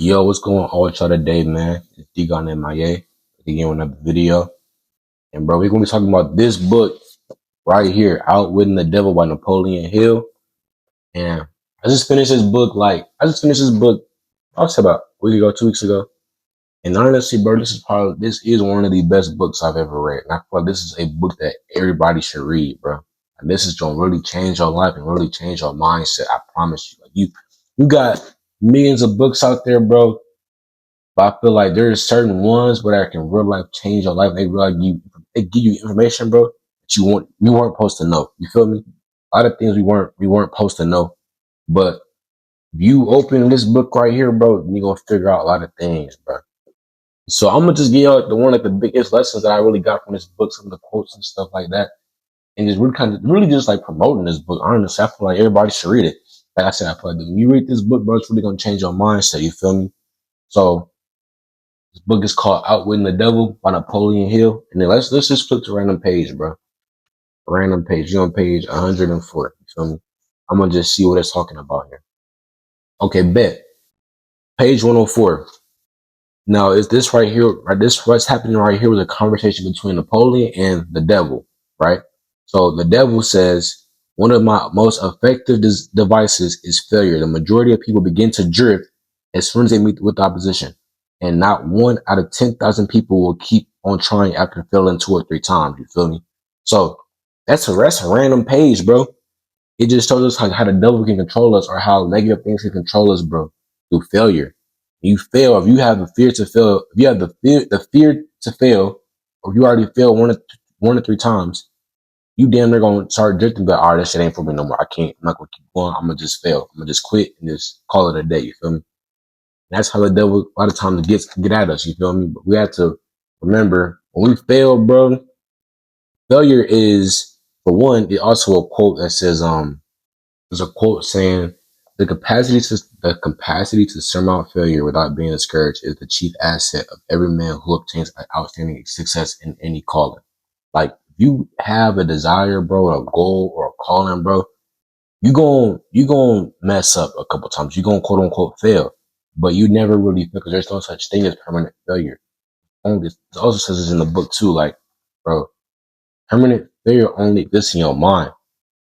Yo, what's going on with y'all today, man? It's D-Gon MIA. Again with another video. And bro, we're gonna be talking about this book right here, Outwitting the Devil by Napoleon Hill. And I just finished this book, I'll say about a week ago, 2 weeks ago. And honestly, bro, this is one of the best books I've ever read. And I feel like this is a book that everybody should read, bro. And this is gonna really change your life and really change your mindset. I promise you. Like you got millions of books out there, bro. But I feel like there's certain ones where that can real life change your life. They give you information, bro, that you weren't supposed to know. You feel me? A lot of things we weren't supposed to know. But if you open this book right here, bro, you're gonna figure out a lot of things, bro. So I'm gonna just give you the one like the biggest lessons that I really got from this book, some of the quotes and stuff like that. And just really just like promoting this book. Honestly, I feel like everybody should read it. Like I said, I feel like when you read this book, bro, it's really gonna change your mindset, you feel me? So this book is called Outwitting the Devil by Napoleon Hill. And then let's just flip to a random page, bro. A random page. You're on page 104. You feel me? I'm gonna just see what it's talking about here. Okay, bet. Page 104. Now, is this right here, right? This what's happening right here was a conversation between Napoleon and the devil, right? So the devil says, one of my most effective devices is failure. The majority of people begin to drift as soon as they meet with opposition. And not one out of 10,000 people will keep on trying after failing 2 or 3 times. You feel me? So that's a random page, bro. It just shows us how the devil can control us or how negative things can control us, bro, through failure. You fail, if you have the fear to fail, if you have the fear to fail, or if you already failed 1 or 3 times, you damn near gonna start drifting, but all right, that shit ain't for me no more. I'm not gonna keep going. I'm gonna just fail. I'm gonna just quit and just call it a day. You feel me? That's how the devil a lot of times get at us. You feel me? But we have to remember when we fail, bro. Failure is, for one, it also a quote that says, there's a quote saying, the capacity to surmount failure without being discouraged is the chief asset of every man who obtains an outstanding success in any calling. Like, if you have a desire, bro, a goal or a calling, bro, you gon' mess up a couple times. You gon' quote unquote fail, but you never really fail because there's no such thing as permanent failure. It also says this in the book too. Like, bro, permanent failure only exists in your mind.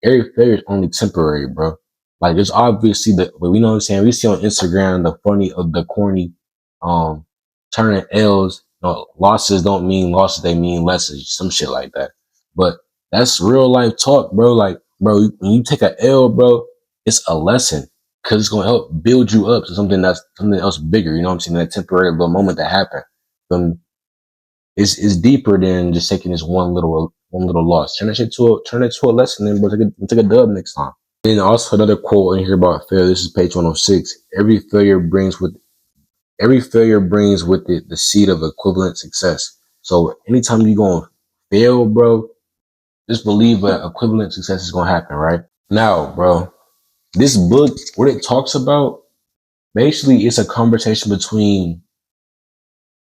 Every failure is only temporary, bro. Like there's obviously but we know what I'm saying. We see on Instagram the corny, um, turning L's. No, losses don't mean losses; they mean lessons. Some shit like that. But that's real life talk, bro. Like, bro, when you take a L, bro, it's a lesson because it's gonna help build you up to something else bigger. You know what I'm saying? That temporary little moment that happened. Um, it's deeper than just taking this one little loss. Turn it to a lesson, then, bro. Take a dub next time. And also another quote in here about failure. This is page 106. Every failure brings with it the seed of equivalent success. So anytime you're gonna fail, bro, just believe that equivalent success is gonna happen, right? Now, bro, this book, what it talks about, basically it's a conversation between,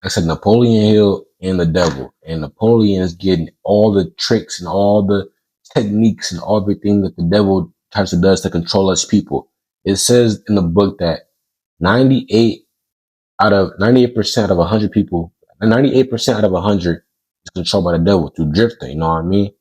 like I said, Napoleon Hill and the devil. And Napoleon is getting all the tricks and all the techniques and everything that the devil tries to does to control us people. It says in the book that 98 98% of 100 people, 98% out of 100 is controlled by the devil through drifting. You know what I mean?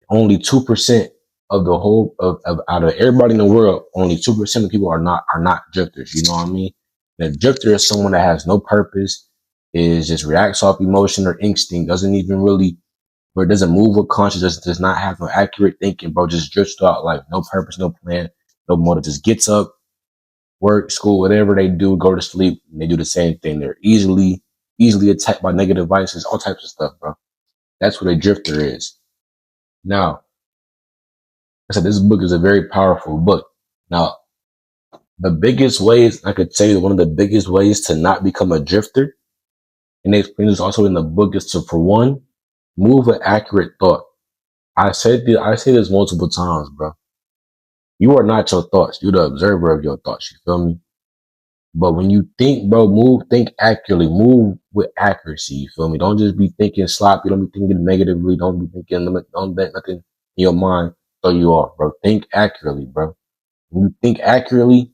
Only 2% of the whole of out of everybody in the world, only 2% of people are not drifters. You know what I mean? And a drifter is someone that has no purpose, is just reacts off emotion or instinct, doesn't even really, or doesn't move with conscience, does not have no accurate thinking, bro. Just drifts throughout life, no purpose, no plan, no motive. Just gets up, work, school, whatever they do, go to sleep, and they do the same thing. They're easily attacked by negative vices, all types of stuff, bro. That's what a drifter is. Now, I said this book is a very powerful book. Now, the biggest ways I could say one of the biggest ways to not become a drifter, and they explain this also in the book, is to, for one, move with accurate thought. I say this multiple times, bro. You are not your thoughts. You're the observer of your thoughts. You feel me? But when you think, bro, think accurately, move with accuracy. You feel me? Don't just be thinking sloppy. Don't be thinking negatively. Don't be thinking, don't let nothing in your mind throw you off, bro. Think accurately, bro. When you think accurately,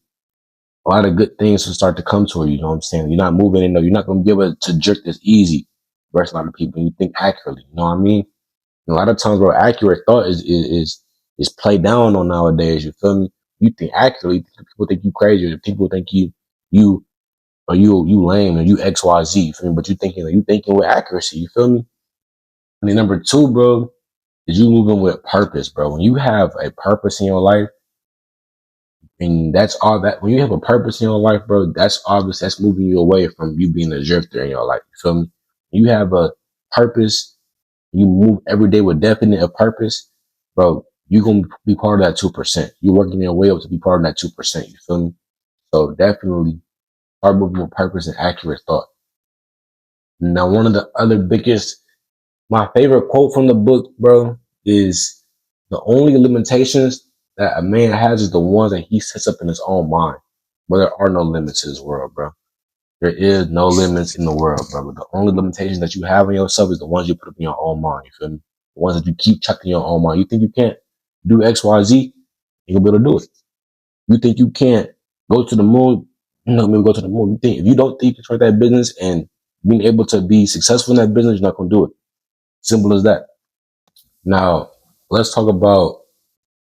a lot of good things will start to come to you. You know what I'm saying? You're not moving in, you're not going to be able to jerk this easy versus a lot of people. You think accurately. You know what I mean? And a lot of times, bro, accurate thought is played down on nowadays. You feel me? You think accurately, people think you crazy, or people think you you lame, or you XYZ. You feel me? But you thinking with accuracy. You feel me? And then number two, bro, is you moving with purpose, bro. When you have a purpose in your life, and that's all that, when you have a purpose in your life, bro, that's obvious. That's moving you away from you being a drifter in your life. You feel me? You have a purpose, you move every day with definite a purpose, bro. You're going to be part of that 2%. You're working your way up to be part of that 2%. You feel me? So definitely start moving with purpose and accurate thought. Now, one of the other biggest, my favorite quote from the book, bro, is the only limitations that a man has is the ones that he sets up in his own mind. But there are no limits to this world, bro. There is no limits in the world, bro. But the only limitations that you have in yourself is the ones you put up in your own mind. You feel me? The ones that you keep chucking in your own mind. You think you can't do X, Y, Z, you'll be able to do it. You think you can't go to the moon, maybe go to the moon. You think if you don't think you can start that business and being able to be successful in that business, you're not gonna do it. Simple as that. Now, let's talk about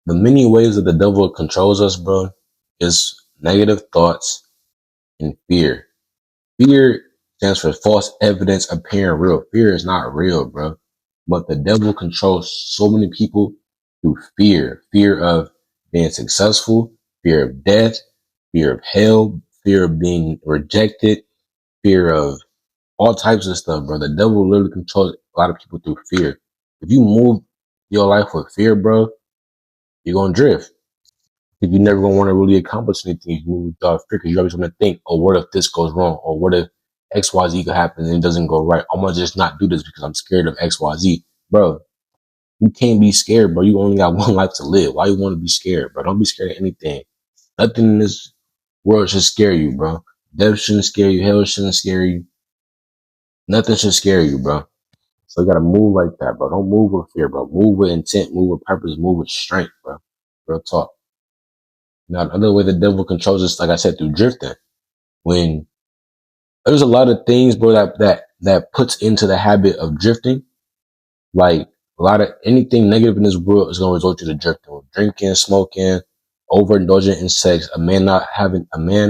the many ways that the devil controls us, bro. Is negative thoughts and fear. Fear stands for false evidence appearing real. Fear is not real, bro. But the devil controls so many people through fear. Fear of being successful, fear of death, fear of hell, fear of being rejected, fear of all types of stuff, bro. The devil literally controls a lot of people through fear. If you move your life with fear, bro, you're gonna drift. If you're never gonna want to really accomplish anything, you move without fear because you're always gonna think, oh, what if this goes wrong? Or what if XYZ could happen and it doesn't go right? I'm gonna just not do this because I'm scared of XYZ. Bro, you can't be scared, bro. You only got one life to live. Why you want to be scared, bro? Don't be scared of anything. Nothing in this world should scare you, bro. Death shouldn't scare you. Hell shouldn't scare you. Nothing should scare you, bro. So you gotta move like that, bro. Don't move with fear, bro. Move with intent, move with purpose, move with strength, bro. Real talk. Now, another way the devil controls us, like I said, through drifting. When there's a lot of things, bro, that puts into the habit of drifting. Like a lot of anything negative in this world is gonna result you to drifting. Drinking, smoking, overindulging in sex, a man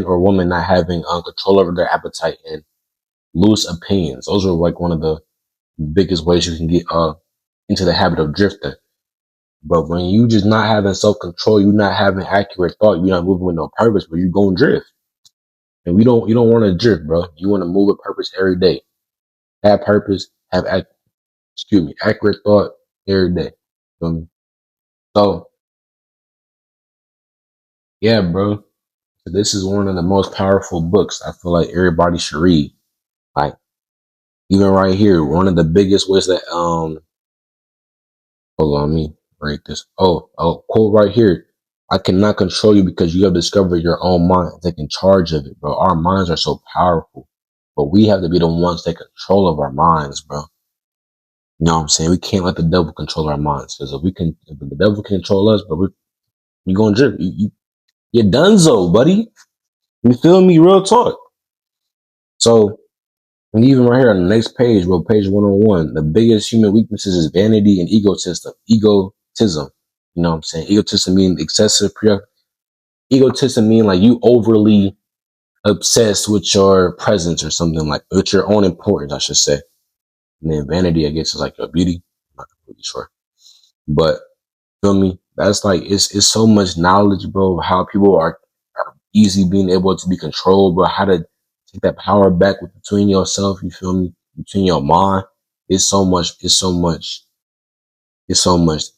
or woman not having control over their appetite and loose opinions. Those are like one of the biggest ways you can get into the habit of drifting. But when you just not having self-control, you not having accurate thought, you're not moving with no purpose, but you going drift. And you don't want to drift, bro. You want to move with purpose every day. Have purpose, accurate thought every day. Feel me? So yeah, bro. This is one of the most powerful books I feel like everybody should read. Like even right here, one of the biggest ways that hold on, me break this. Oh, quote right here. I cannot control you because you have discovered your own mind. Taking charge of it, bro. Our minds are so powerful, but we have to be the ones that control of our minds, bro. You know what I'm saying? We can't let the devil control our minds because if the devil can control us, but you're going to drip. You're donezo, buddy. You feel me? Real talk. So, and even right here on the next page, bro, page 101, the biggest human weaknesses is vanity and egotism. Egotism. You know what I'm saying? Egotism means excessive egotism mean like you overly obsessed with your presence or something, like with your own importance, I should say. And then vanity, I guess, is like your beauty. I'm not completely sure. But feel me? That's like it's so much knowledge, bro, of how people are easy being able to be controlled, bro. How to take that power back between yourself, you feel me? Between your mind. It's so much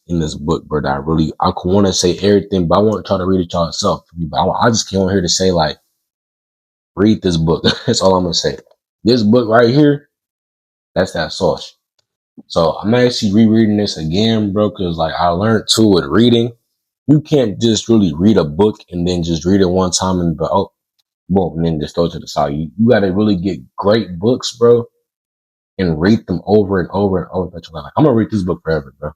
in this book, bro, that I could want to say everything, but I want to try to read it yourself. But I just came on here to say, like, read this book. That's all I'm gonna say. This book right here, that's that sauce. So I'm actually rereading this again, bro, because like I learned too with reading, you can't just really read a book and then just read it one time and be, oh, boom, and then just throw it to the side. You got to really get great books, bro, and read them over and over and over. I'm gonna read this book forever, bro.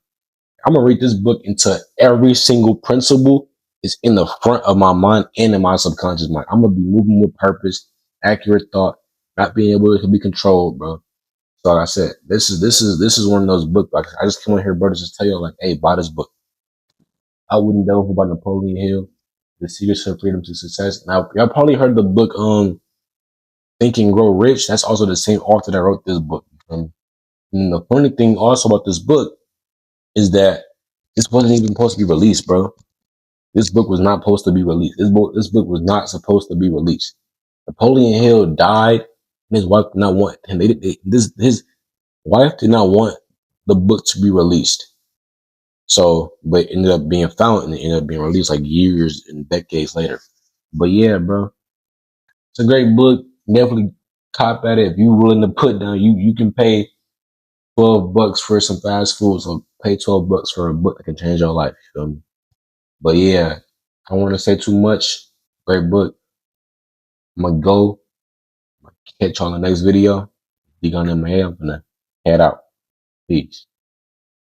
I'm gonna read this book into every single principle It's in the front of my mind and in my subconscious mind. I'm gonna be moving with purpose, accurate thought, not being able to be controlled, bro. So like I said, this is one of those books. Like I just come on here, bro, to just tell you like, hey, buy this book. Outwitting Devil by Napoleon Hill, The Secrets of Freedom to Success. Now y'all probably heard the book Think and Grow Rich. That's also the same author that wrote this book. And the funny thing also about this book is that this wasn't even supposed to be released, bro. This book was not supposed to be released. This book was not supposed to be released. Napoleon Hill died, and his wife did not want him. His wife did not want the book to be released. So, but it ended up being found and it ended up being released like years and decades later. But yeah, bro, it's a great book. Definitely cop at it. If you're willing to put down, you can pay $12 for some fast food. So pay $12 for a book that can change your life. You feel me? But yeah, I don't want to say too much. Great book. I'm gonna go catch you on the next video. You gonna in my head. I'm gonna head out. Peace.